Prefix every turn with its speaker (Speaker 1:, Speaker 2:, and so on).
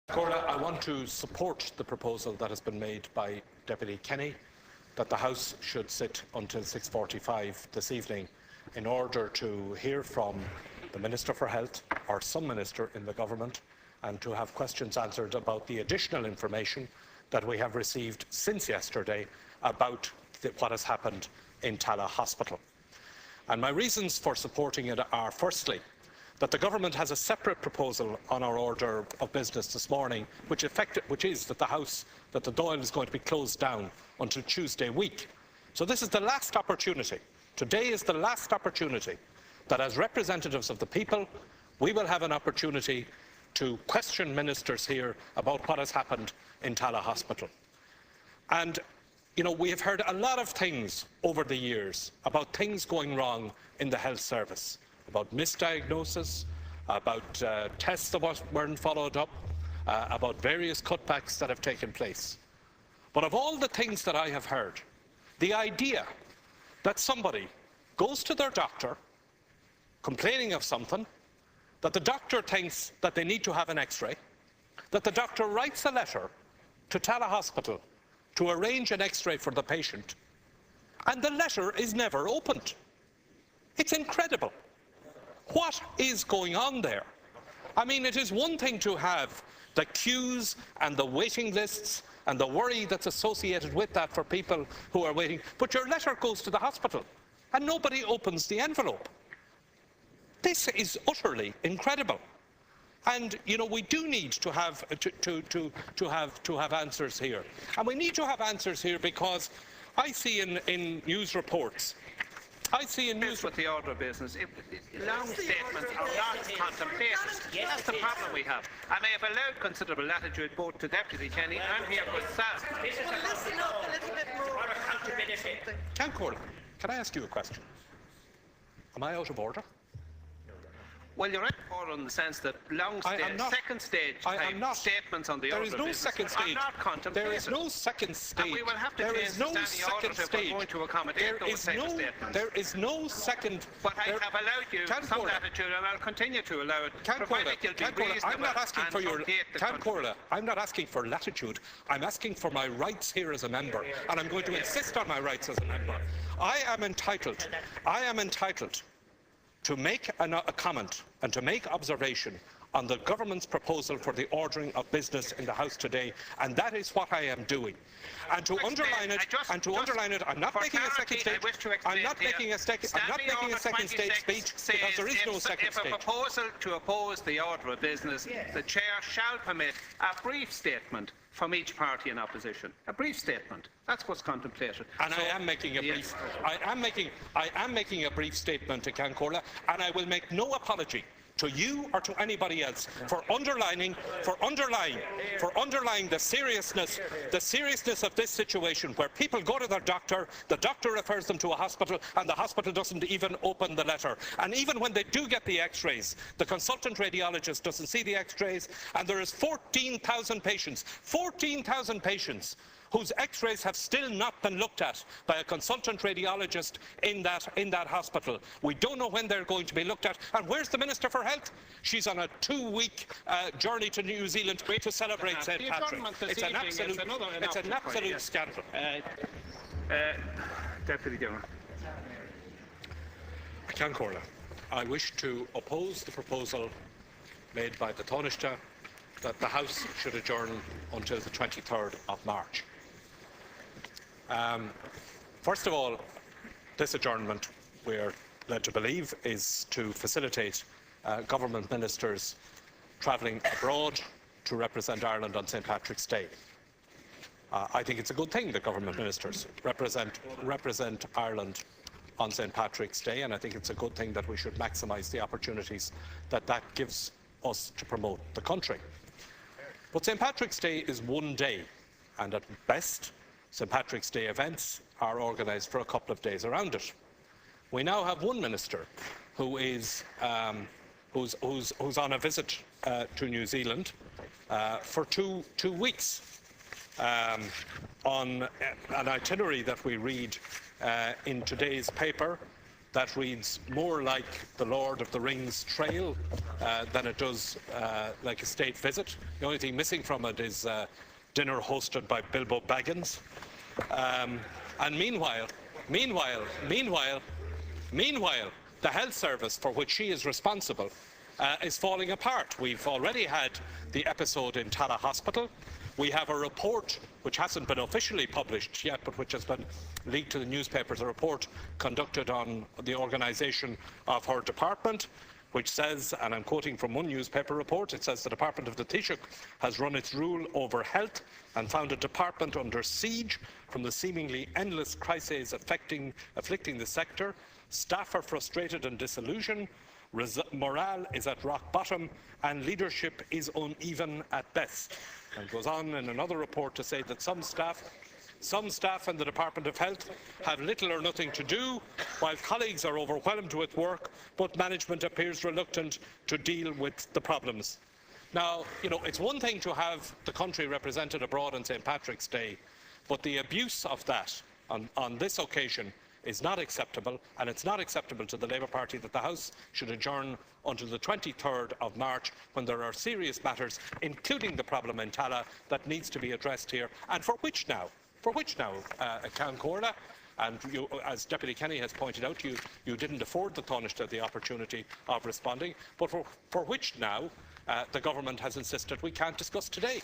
Speaker 1: Corla, I want to support the proposal that has been made by Deputy Kenny that the House should sit until 6:45 this evening in order to hear from the Minister for Health or some minister in the government and to have questions answered about the additional information that we have received since yesterday about what has happened in Tallaght Hospital. And my reasons for supporting it are, firstly, that the government has a separate proposal on our order of business this morning, which is that the Dáil is going to be closed down until Tuesday week. So this is the last opportunity. Today is the last opportunity that, as representatives of the people, we will have an opportunity to question ministers here about what has happened in Tallaght Hospital. And, you know, we have heard a lot of things over the years about things going wrong in the health service, about misdiagnosis, about tests that weren't followed up, about various cutbacks that have taken place. But of all the things that I have heard, the idea that somebody goes to their doctor complaining of something, that the doctor thinks that they need to have an X-ray, that the doctor writes a letter to Tallaght Hospital to arrange an X-ray for the patient, and the letter is never opened. It's incredible. What is going on there? I mean, it is one thing to have the queues and the waiting lists and the worry that's associated with that for people who are waiting, but your letter goes to the hospital and nobody opens the envelope. This is utterly incredible. And, you know, we do need to have answers here. And we need to have answers here because I see in news reports,
Speaker 2: with the order of business, long statements are not contemplated. That's the problem we have. And I have allowed considerable latitude both to Deputy Kenny and here for staff.
Speaker 3: Listen up a little bit more.
Speaker 1: Can I ask you a question? Am I out of order?
Speaker 2: Well, you're out of order in the sense that second stage statements on the order of business are not contemplated.
Speaker 1: There is no second stage.
Speaker 2: And we will have to change the standing order if we're going to accommodate those type of statements.
Speaker 1: There is no second...
Speaker 2: But I have allowed you some latitude and I'll continue to allow it, provided you'll be reasonable
Speaker 1: I'm not asking for your...
Speaker 2: Corla,
Speaker 1: I'm not asking for latitude. I'm asking for my rights here as a member, and I'm going to insist on my rights as a member. I am entitled to make a comment and to make observation on the government's proposal for the ordering of business in the House today, and that is what I am doing. And to underline it, I'm not making a second stage. I'm not making a second stage speech because there is no second stage.
Speaker 2: If a proposal to oppose the order of business, the Chair shall permit a brief statement from each party in opposition. A brief statement. That's what's contemplated.
Speaker 1: And so, I am making a brief statement to Corla, and I will make no apology to you or to anybody else for underlining the seriousness of this situation where people go to their doctor, the doctor refers them to a hospital, and the hospital doesn't even open the letter. And even when they do get the X-rays, the consultant radiologist doesn't see the X-rays, and there is 14,000 patients whose X-rays have still not been looked at by a consultant radiologist in that hospital. We don't know when they're going to be looked at. And where's the Minister for Health? She's on a 2-week journey to New Zealand to celebrate St. Patrick. It's an absolute scandal.
Speaker 2: Deputy Gilmore.
Speaker 1: Corla, I wish to oppose the proposal made by the Taoiseach that the House should adjourn until the 23rd of March. First of all, this adjournment, we are led to believe, is to facilitate government ministers travelling abroad to represent Ireland on St. Patrick's Day. I think it's a good thing that government ministers represent Ireland on St. Patrick's Day, and I think it's a good thing that we should maximise the opportunities that gives us to promote the country. But St. Patrick's Day is one day, and at best, St. Patrick's Day events are organised for a couple of days around it. We now have one minister who is who's on a visit to New Zealand for two weeks on an itinerary that we read in today's paper that reads more like the Lord of the Rings trail than it does like a state visit. The only thing missing from it is dinner hosted by Bilbo Baggins. And meanwhile, the health service for which she is responsible is falling apart. We've already had the episode in Tallaght Hospital. We have a report which hasn't been officially published yet, but which has been leaked to the newspapers, a report conducted on the organisation of her department, which says, and I'm quoting from one newspaper report, it says the Department of the Taoiseach has run its rule over health and found a department under siege from the seemingly endless crises afflicting the sector. Staff are frustrated and disillusioned, morale is at rock bottom, and leadership is uneven at best. And goes on in another report to say that some staff in the Department of Health have little or nothing to do, while colleagues are overwhelmed with work, but management appears reluctant to deal with the problems. Now, you know, it's one thing to have the country represented abroad on St. Patrick's Day, but the abuse of that on this occasion is not acceptable, and it's not acceptable to the Labour Party that the House should adjourn until the 23rd of March, when there are serious matters, including the problem in Tallaght, that needs to be addressed here, and for which now, Count Corla, and you, as Deputy Kenny has pointed out, you didn't afford the Taoiseach the opportunity of responding, but for which now the government has insisted we can't discuss today.